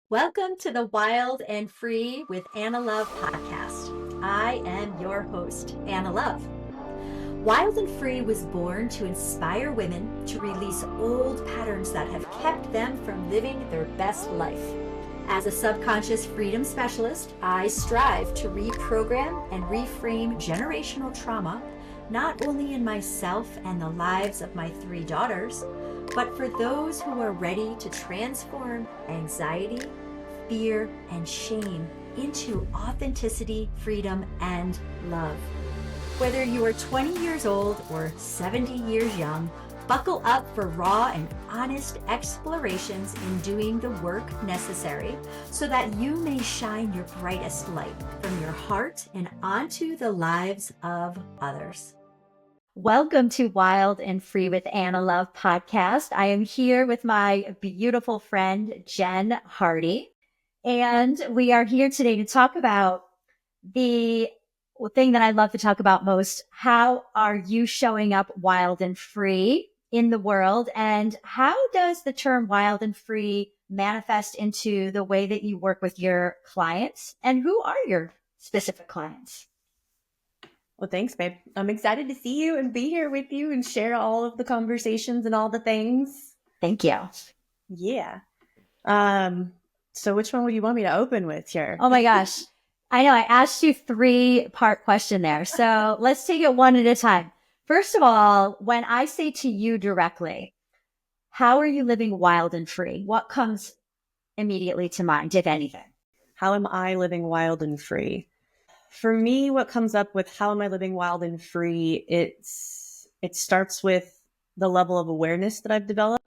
Welcome to the Wild and Free with Anna Love podcast. I am your host, Anna Love. Wild and Free was born to inspire women to release old patterns that have kept them from living their best life. As a subconscious freedom specialist, I strive to reprogram and reframe generational trauma, not only in myself and the lives of my 3 daughters, but for those who are ready to transform anxiety, fear, and shame into authenticity, freedom, and love. Whether you are 20 years old or 70 years young, buckle up for raw and honest explorations in doing the work necessary so that you may shine your brightest light from your heart and onto the lives of others. Welcome to Wild and Free with Anna Love podcast. I am here with my beautiful friend, Jen Hardy, and we are here today to talk about the thing that I love to talk about most. How are you showing up wild and free in the world? And how does the term wild and free manifest into the way that you work with your clients? And who are your specific clients? Well, thanks, babe. I'm excited to see you and be here with you and share all of the conversations and all the things. Thank you. Yeah. So which one would you want me to open with here? Oh my gosh. I know I asked you 3-part question there. So let's take it one at a time. First of all, when I say to you directly, how are you living wild and free? What comes immediately to mind, if anything? How am I living wild and free? For me, what comes up with how am I living wild and free, it starts with the level of awareness that I've developed.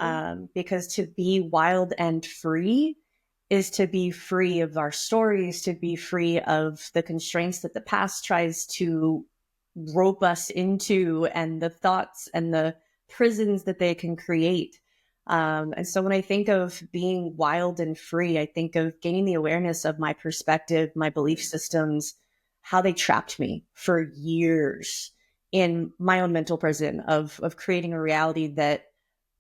Because to be wild and free is to be free of our stories, to be free of the constraints that the past tries to rope us into and the thoughts and the prisons that they can create. And so when I think of being wild and free, I think of gaining the awareness of my perspective, my belief systems, how they trapped me for years in my own mental prison of creating a reality that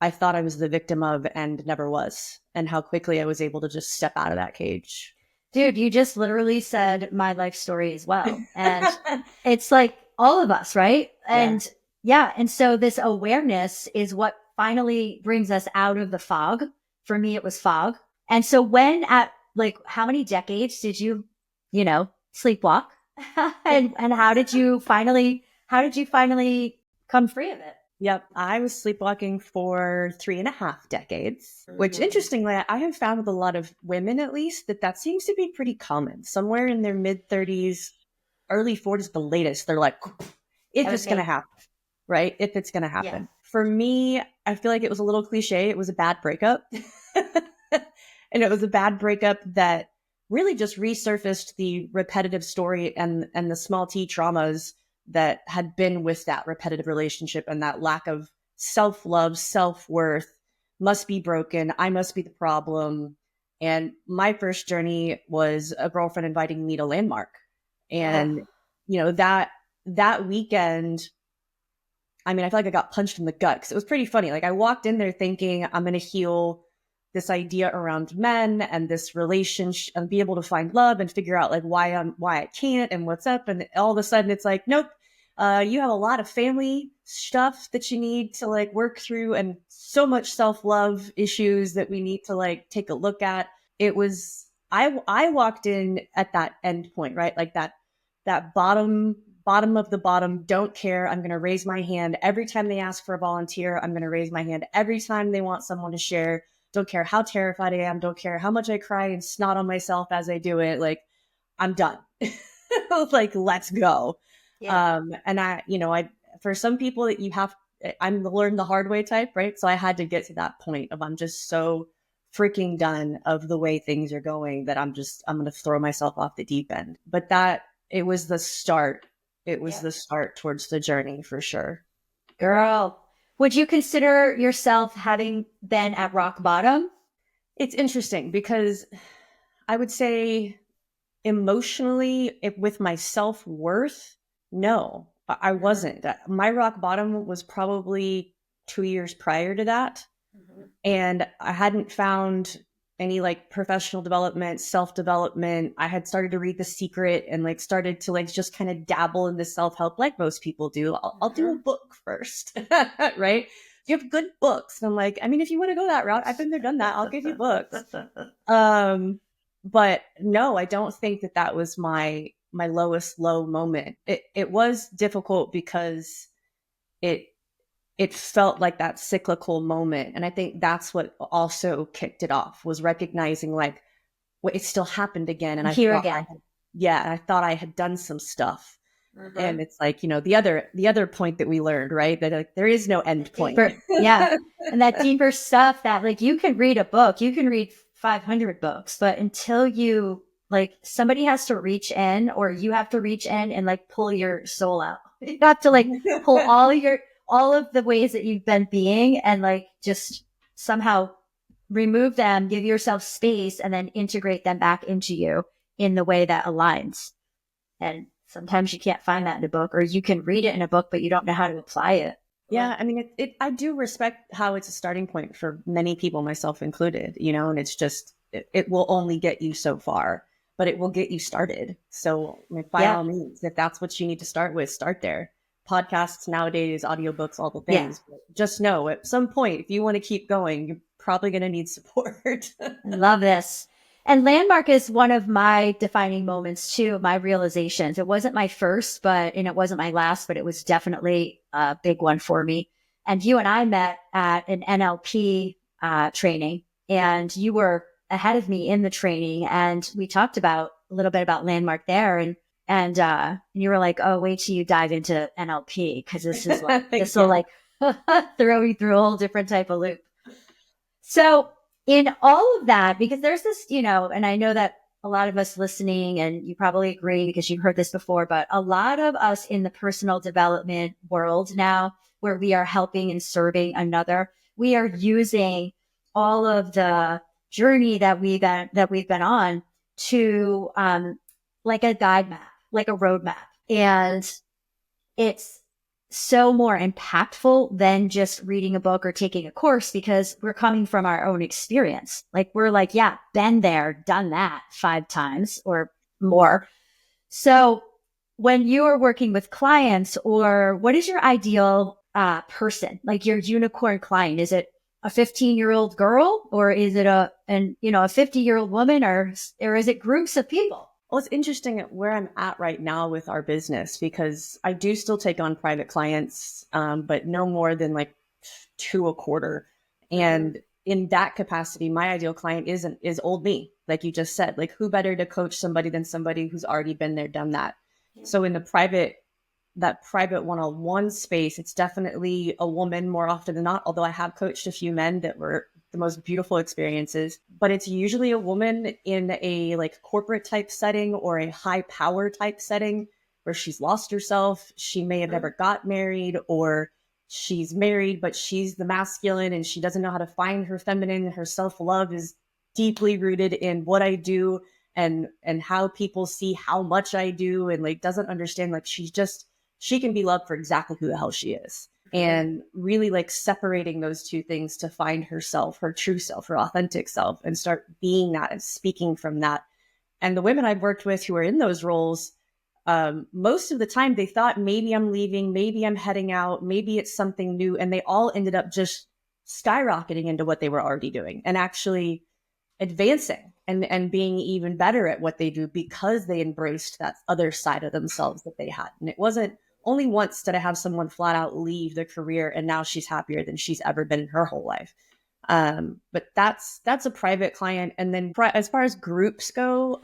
I thought I was the victim of and never was, and how quickly I was able to just step out of that cage. Dude, you just literally said my life story as well. And it's like all of us, right? And yeah. And so this awareness is what finally brings us out of the fog. For me, it was fog. And so when at like, how many decades did you sleepwalk? and how did you finally come free of it? Yep. I was sleepwalking for 3.5 decades, which interestingly, I have found with a lot of women, at least, that seems to be pretty common. Somewhere in their mid 30s, early 40s, the latest, they're like, if it's going to happen, right? If it's going to happen. Yeah. For me, I feel like it was a little cliche. It was a bad breakup. And it was a bad breakup that really just resurfaced the repetitive story and the small t traumas that had been with that repetitive relationship and that lack of self-love, self-worth must be broken. I must be the problem. And my first journey was a girlfriend inviting me to Landmark. And, that weekend, I mean, I feel like I got punched in the gut because it was pretty funny. Like I walked in there thinking I'm going to heal this idea around men and this relationship and be able to find love and figure out like why I can't and what's up. And all of a sudden it's like, nope, you have a lot of family stuff that you need to like work through and so much self-love issues that we need to like take a look at. It was, I walked in at that end point, right? Like that bottom of the bottom, don't care. I'm going to raise my hand every time they ask for a volunteer. I'm going to raise my hand every time they want someone to share. Don't care how terrified I am. Don't care how much I cry and snot on myself as I do it. Like, I'm done. Like, let's go. Yeah. And for some people that I'm the learn the hard way type, right? So I had to get to that point of I'm just so freaking done of the way things are going that I'm going to throw myself off the deep end. But it was the start. It was the start towards the journey for sure. Girl. Would you consider yourself having been at rock bottom? It's interesting because I would say emotionally, with my self-worth, no, I wasn't. My rock bottom was probably 2 years prior to that. Mm-hmm. And I hadn't found any like professional development, self-development. I had started to read The Secret and like started to like just kind of dabble in the self-help like most people do. I'll do a book first, right? You have good books. And I'm like, I mean, if you want to go that route, I've been there, done that. I'll give you books. But no, I don't think that was my lowest low moment. It was difficult because it felt like that cyclical moment. And I think that's what also kicked it off, was recognizing like, well, it still happened again. And I thought I had done some stuff. And it's like, the other point that we learned, right? That like, there is no end point. Yeah. And that deeper stuff that like, you can read a book, you can read 500 books, but until you like, somebody has to reach in, or you have to reach in and like pull your soul out. You have to like pull all of the ways that you've been being and like just somehow remove them, give yourself space, and then integrate them back into you in the way that aligns. And sometimes you can't find that in a book, or you can read it in a book, but you don't know how to apply it. Yeah. I mean, I do respect how it's a starting point for many people, myself included, and it's just, it will only get you so far, but it will get you started. So by all means, if that's what you need to start with, start there. Podcasts nowadays, audiobooks, all the things. Yeah. Just know at some point, if you want to keep going, you're probably going to need support. I love this. And Landmark is one of my defining moments too, my realizations. It wasn't my first, and it wasn't my last, but it was definitely a big one for me. And you and I met at an NLP training, and you were ahead of me in the training. And we talked a little bit about Landmark there. And you were like, oh, wait till you dive into NLP, because this is like, this will like throw you through a whole different type of loop. So in all of that, because there's this, and I know that a lot of us listening, and you probably agree because you've heard this before, but a lot of us in the personal development world now, where we are helping and serving another, we are using all of the journey that we've been on to like a guide map, like a roadmap. And it's so more impactful than just reading a book or taking a course, because we're coming from our own experience. Like we're like, yeah, been there, done that 5 times or more. So when you are working with clients, or what is your ideal person, like your unicorn client? Is it a 15-year-old girl, or is it a 50-year-old woman, or is it groups of people? Well, it's interesting where I'm at right now with our business, because I do still take on private clients, but no more than like 2 a quarter. And in that capacity, my ideal client is old me. Like you just said, like who better to coach somebody than somebody who's already been there, done that. So in that private one-on-one space, it's definitely a woman more often than not, although I have coached a few men that were the most beautiful experiences, but it's usually a woman in a like corporate type setting or a high power type setting where she's lost herself. She may have never got married, or she's married, but she's the masculine and she doesn't know how to find her feminine. Her self-love is deeply rooted in what I do and how people see how much I do, and like doesn't understand, like she can be loved for exactly who the hell she is. And really like separating those two things to find herself, her true self, her authentic self, and start being that and speaking from that. And the women I've worked with who are in those roles, most of the time they thought maybe I'm leaving, maybe I'm heading out, maybe it's something new. And they all ended up just skyrocketing into what they were already doing and actually advancing and being even better at what they do, because they embraced that other side of themselves that they had. And it wasn't only once did I have someone flat out leave their career and now she's happier than she's ever been in her whole life. But that's a private client. And then as far as groups go,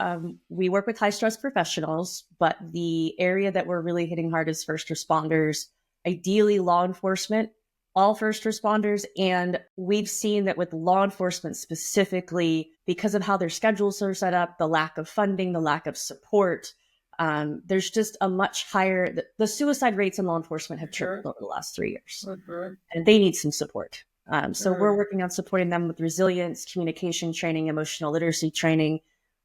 we work with high stress professionals, but the area that we're really hitting hard is first responders, ideally law enforcement, all first responders. And we've seen that with law enforcement specifically, because of how their schedules are set up, the lack of funding, the lack of support, there's just a much higher, the suicide rates in law enforcement have tripled over the last 3 years, and they need some support. So we're working on supporting them with resilience, communication training, emotional literacy training.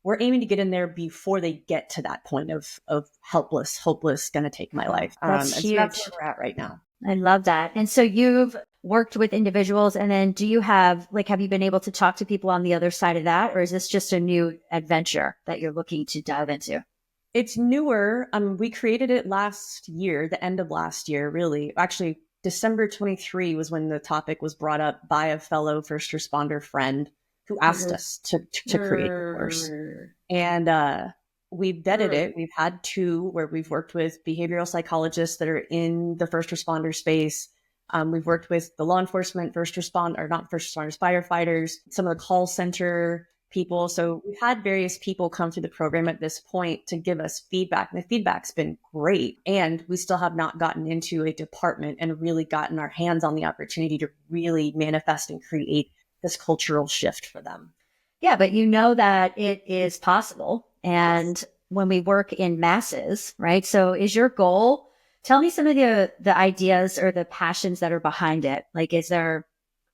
We're aiming to get in there before they get to that point of helpless, hopeless, going to take my life. That's huge. So that's where we're at right now. I love that. And so you've worked with individuals, and then do you have, like, have you been able to talk to people on the other side of that? Or is this just a new adventure that you're looking to dive into? It's newer. We created it last year, the end of last year, really. Actually, December 23 was when the topic was brought up by a fellow first responder friend who asked us to create the course. And we've vetted it. We've had two where we've worked with behavioral psychologists that are in the first responder space. We've worked with the law enforcement, first responder, or not first responders, firefighters, some of the call center people. So we've had various people come through the program at this point to give us feedback. And the feedback's been great. And we still have not gotten into a department and really gotten our hands on the opportunity to really manifest and create this cultural shift for them. Yeah, but you know that it is possible. And when we work in masses, right? So is your goal, tell me some of the ideas or the passions that are behind it. Like, is there,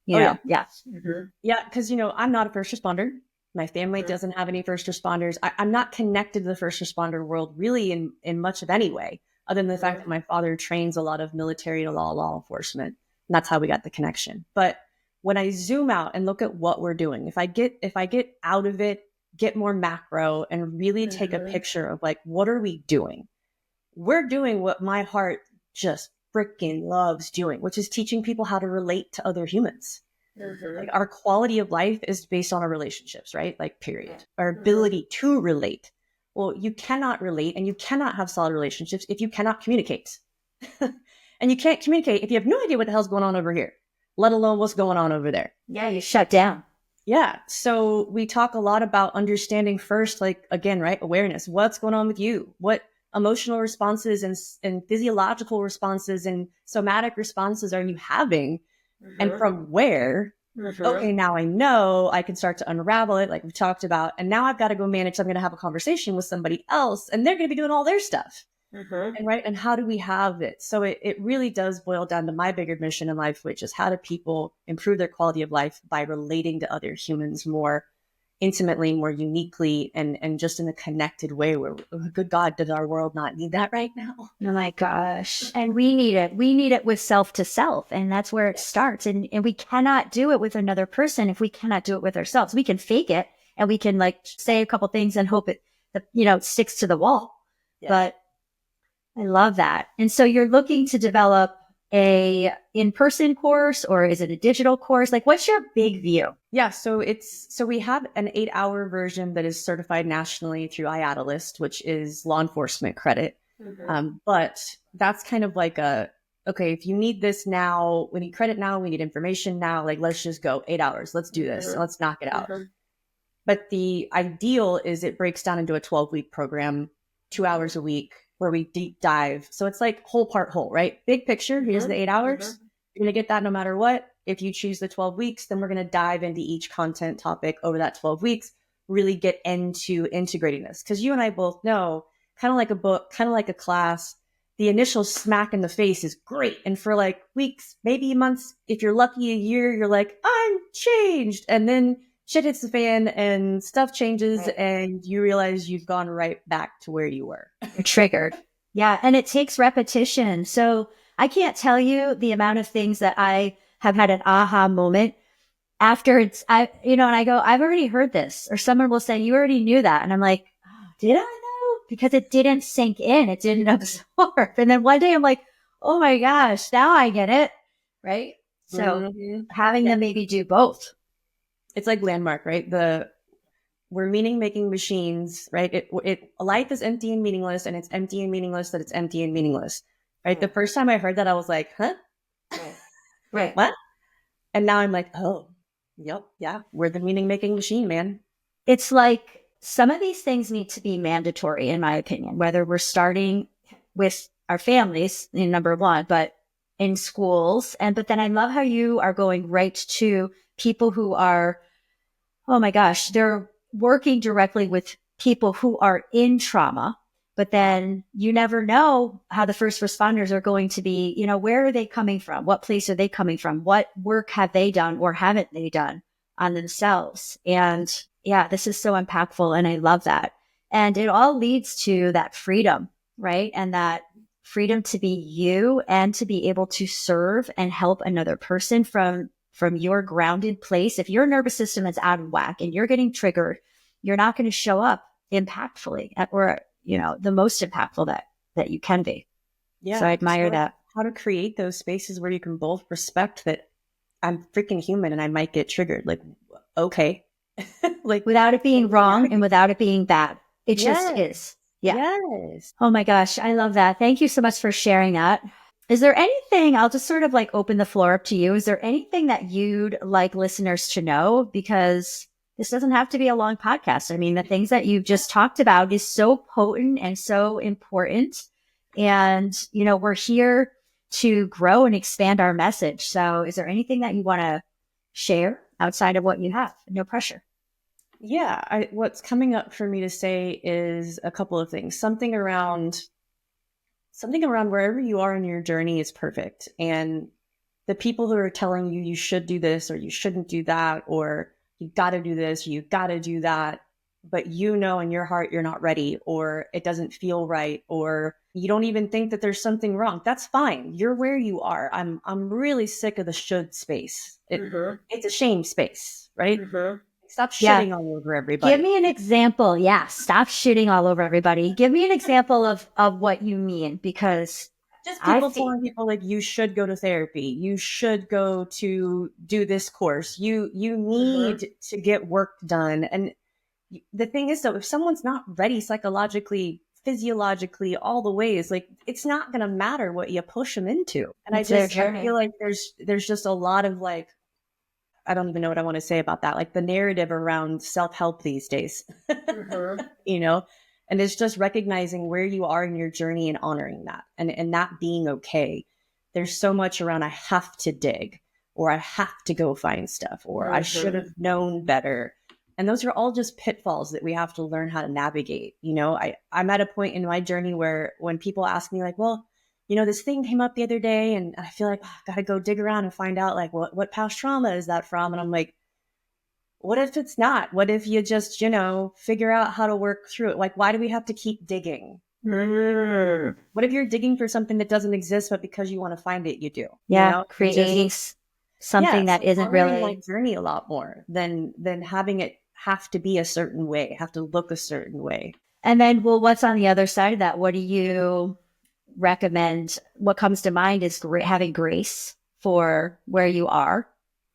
yeah. Yeah, because, I'm not a first responder. My family doesn't have any first responders. I'm not connected to the first responder world really in much of any way, other than the fact that my father trains a lot of military to law enforcement. And that's how we got the connection. But when I zoom out and look at what we're doing, if I get out of it, get more macro and really take a picture of like, what are we doing? We're doing what my heart just freaking loves doing, which is teaching people how to relate to other humans. Like our quality of life is based on our relationships, right? Like period. Our ability to relate. Well, you cannot relate and you cannot have solid relationships if you cannot communicate. And you can't communicate if you have no idea what the hell's going on over here, let alone what's going on over there. Yeah, you shut down. Yeah. So we talk a lot about understanding first, like again, right? Awareness. What's going on with you? What emotional responses and physiological responses and somatic responses are you having? And from where? Okay, now I know I can start to unravel it, like we talked about. And now I've got to go manage. I'm going to have a conversation with somebody else and they're going to be doing all their stuff. And right. And how do we have it? So it really does boil down to my bigger mission in life, which is how do people improve their quality of life by relating to other humans more intimately, more uniquely, and just in a connected way where, good God, does our world not need that right now? Oh my gosh. And we need it. We need it with self to self. And that's where it starts. And we cannot do it with another person if we cannot do it with ourselves. We can fake it and we can like say a couple things and hope it, sticks to the wall. Yeah. But I love that. And so you're looking to develop a in-person course, or is it a digital course? Like, what's your big view? Yeah. So we have an 8-hour version that is certified nationally through IATList, which is law enforcement credit. But that's kind of like okay, if you need this now, we need credit now, we need information now, like, let's just go 8 hours. Let's do this. Let's knock it out. But the ideal is it breaks down into a 12-week program, 2 hours a week, where we deep dive. So it's like whole part whole, right? Big picture. Here's the 8 hours. You're going to get that no matter what. If you choose the 12 weeks, then we're going to dive into each content topic over that 12 weeks, really get into integrating this. Because you and I both know, kind of like a book, kind of like a class, the initial smack in the face is great. And for like weeks, maybe months, if you're lucky, a year, you're like, I'm changed. And then shit hits the fan and stuff changes, right. And you realize you've gone right back to where you were. You're triggered. Yeah. And it takes repetition. So I can't tell you the amount of things that I have had an aha moment after and I go, I've already heard this, or someone will say, you already knew that. And I'm like, oh, did I know? Because it didn't sink in. It didn't absorb. And then one day I'm like, oh my gosh, now I get it. Right. So having them maybe do both. It's like landmark, right? We're meaning making machines, right? Life is empty and meaningless, and it's empty and meaningless that it's empty and meaningless, right? The first time I heard that, I was like, huh? Right. What? And now I'm like, oh, yep. Yeah. We're the meaning making machine, man. It's like some of these things need to be mandatory, in my opinion, whether we're starting with our families, number one, but in schools. But then I love how you are going right to people who are, oh my gosh, they're working directly with people who are in trauma, but then you never know how the first responders are going to be, where are they coming from? What place are they coming from? What work have they done or haven't they done on themselves? And yeah, this is so impactful. And I love that. And it all leads to that freedom, right? And that freedom to be you and to be able to serve and help another person from your grounded place. If your nervous system is out of whack and you're getting triggered, you're not going to show up impactfully or, the most impactful that you can be. Yeah. So I admire that. How to create those spaces where you can both respect that I'm freaking human and I might get triggered. Like, okay. Like without it being wrong and without it being bad. It just is. Yeah. Yes. Oh my gosh. I love that. Thank you so much for sharing that. Is there anything, I'll just sort of like open the floor up to you. Is there anything that you'd like listeners to know? Because this doesn't have to be a long podcast. I mean, the things that you've just talked about is so potent and so important. And, we're here to grow and expand our message. So is there anything that you want to share outside of what you have? No pressure. Yeah. What's coming up for me to say is a couple of things. Something around wherever you are in your journey is perfect. And the people who are telling you should do this or you shouldn't do that, or you got to do this, or you got to do that, but in your heart you're not ready, or it doesn't feel right, or you don't even think that there's something wrong. That's fine. You're where you are. I'm really sick of the should space. It's a shame space, right? Stop shitting all over everybody. Give me an example. Yeah. Stop shitting all over everybody. Give me an example of what you mean, because just people telling people like, you should go to therapy. You should go to do this course. You need to get work done. And the thing is though, if someone's not ready psychologically, physiologically, all the ways, like it's not going to matter what you push them into. And I feel like there's just a lot of like, I don't even know what I want to say about that. Like the narrative around self-help these days, and it's just recognizing where you are in your journey and honoring that and that being okay. There's so much around, I have to dig, or I have to go find stuff, or I should have known better. And those are all just pitfalls that we have to learn how to navigate. I'm at a point in my journey where when people ask me like, well, this thing came up the other day and I feel like I've got to go dig around and find out like what past trauma is that from? And I'm like, what if it's not? What if you just, figure out how to work through it? Like, why do we have to keep digging? What if you're digging for something that doesn't exist, but because you want to find it, you do? Yeah. Creating something that isn't really my journey a lot more than having it have to be a certain way, have to look a certain way. And then, well, what's on the other side of that? What do you recommend? What comes to mind is having grace for where you are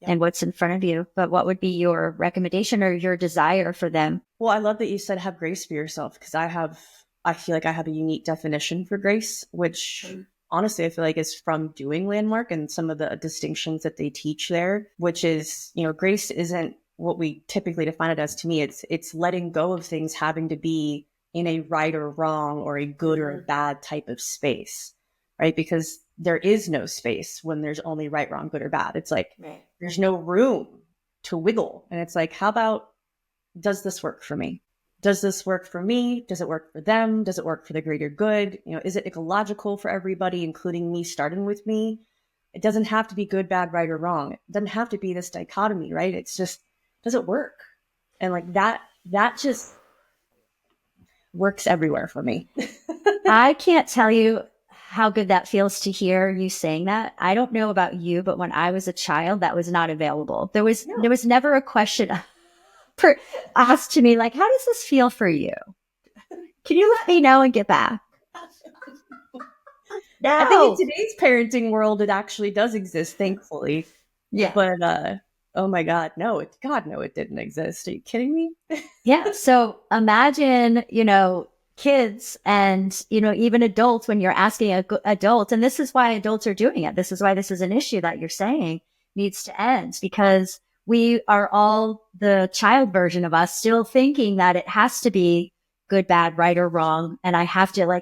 and what's in front of you. But what would be your recommendation or your desire for them? Well, I love that you said have grace for yourself, because I feel like I have a unique definition for grace, which honestly I feel like is from doing Landmark and some of the distinctions that they teach there, which is, grace isn't what we typically define it as. To me, it's letting go of things having to be in a right or wrong or a good or a bad type of space, right? Because there is no space when there's only right, wrong, good or bad. It's like, there's no room to wiggle. And it's like, how about, does this work for me? Does this work for me? Does it work for them? Does it work for the greater good? Is it ecological for everybody, including me, starting with me? It doesn't have to be good, bad, right, or wrong. It doesn't have to be this dichotomy, right? It's just, does it work? And like that just works everywhere for me. I can't tell you how good that feels to hear you saying that. I don't know about you, but when I was a child, that was not available. There was never a question asked to me like, how does this feel for you? Can you let me know and get back? No. I think in today's parenting world, it actually does exist, thankfully. Yeah. But oh my God, no, it didn't exist. Are you kidding me? Yeah. So imagine, kids and, even adults, when you're asking an adult, and this is why adults are doing it. This is why this is an issue that you're saying needs to end, because we are all the child version of us still thinking that it has to be good, bad, right, or wrong. And I have to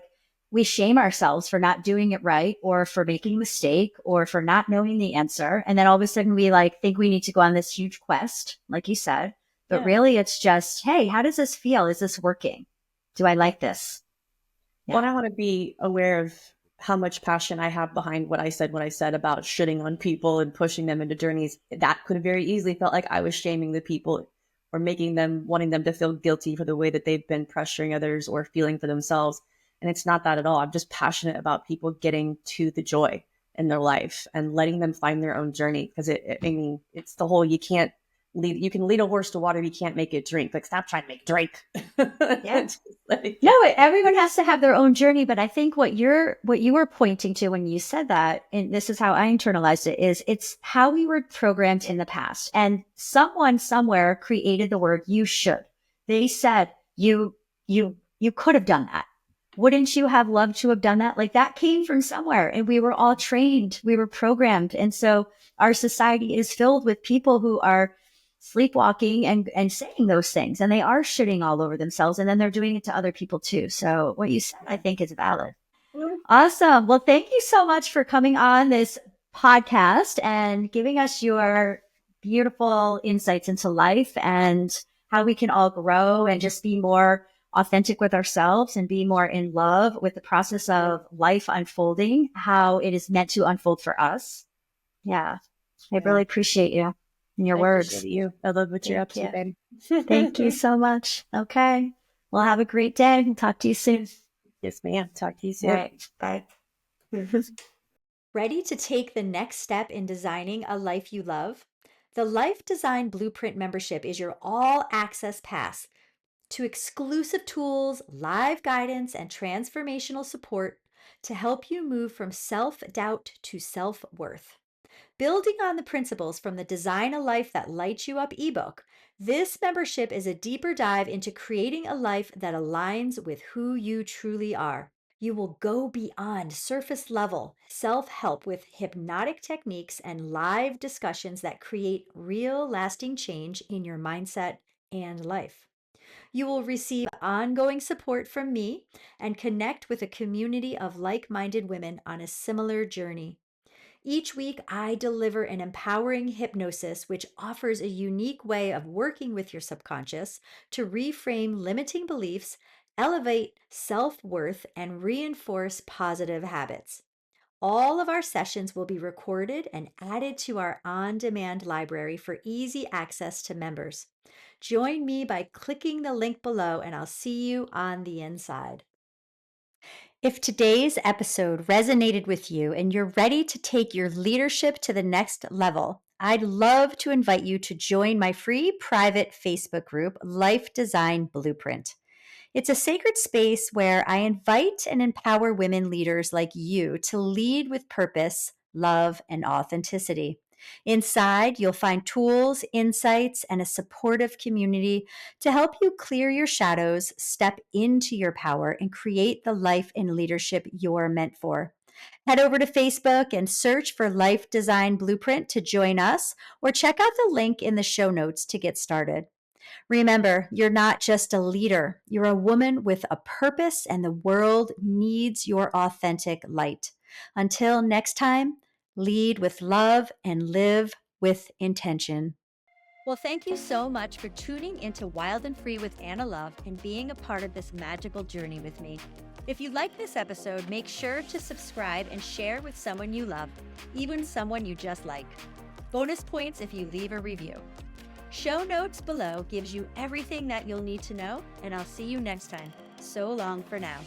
we shame ourselves for not doing it right, or for making a mistake, or for not knowing the answer. And then all of a sudden we think we need to go on this huge quest, like you said, but really it's just, hey, how does this feel? Is this working? Do I like this? Yeah. Well, I want to be aware of how much passion I have behind what I said about shitting on people and pushing them into journeys. That could have very easily felt like I was shaming the people or wanting them to feel guilty for the way that they've been pressuring others or feeling for themselves. And it's not that at all. I'm just passionate about people getting to the joy in their life and letting them find their own journey. Because I mean, it's the whole, you can lead a horse to water, you can't make it drink. Like, stop trying to make it drink. Yeah. Like, No, everyone has to have their own journey, but I think what you were pointing to when you said that, and this is how I internalized it, is it's how we were programmed in the past. And someone somewhere created the word "you should." They said you could have done that. Wouldn't you have loved to have done that? Like, that came from somewhere, and we were all trained, we were programmed. And so our society is filled with people who are sleepwalking and saying those things, and they are shitting all over themselves, and then they're doing it to other people too. So what you said, I think, is valid. Awesome. Well, thank you so much for coming on this podcast and giving us your beautiful insights into life and how we can all grow and just be more authentic with ourselves and be more in love with the process of life unfolding, how it is meant to unfold for us. Yeah. I really appreciate you and your words. Appreciate you. I love what you're up to, babe. Thank you so much. Okay. Well, have a great day and talk to you soon. Yes, ma'am. Talk to you soon. All right. Bye. Ready to take the next step in designing a life you love? The Life Design Blueprint membership is your all-access pass to exclusive tools, live guidance, and transformational support to help you move from self-doubt to self-worth. Building on the principles from the Design a Life That Lights You Up ebook, this membership is a deeper dive into creating a life that aligns with who you truly are. You will go beyond surface level self-help with hypnotic techniques and live discussions that create real lasting change in your mindset and life. You will receive ongoing support from me and connect with a community of like-minded women on a similar journey. Each week, I deliver an empowering hypnosis which offers a unique way of working with your subconscious to reframe limiting beliefs, elevate self worth, and reinforce positive habits. All of our sessions will be recorded and added to our on demand library for easy access to members. Join me by clicking the link below, and I'll see you on the inside. If today's episode resonated with you and you're ready to take your leadership to the next level, I'd love to invite you to join my free private Facebook group, Life Design Blueprint. It's a sacred space where I invite and empower women leaders like you to lead with purpose, love, and authenticity. Inside, you'll find tools, insights, and a supportive community to help you clear your shadows, step into your power, and create the life and leadership you're meant for. Head over to Facebook and search for Life Design Blueprint to join us, or check out the link in the show notes to get started. Remember, you're not just a leader, you're a woman with a purpose, and the world needs your authentic light. Until next time, lead with love and live with intention. Well, thank you so much for tuning into Wild and Free with Anna Love and being a part of this magical journey with me. If you like this episode, make sure to subscribe and share with someone you love, even someone you just like. Bonus points if you leave a review. Show notes below gives you everything that you'll need to know, and I'll see you next time. So long for now.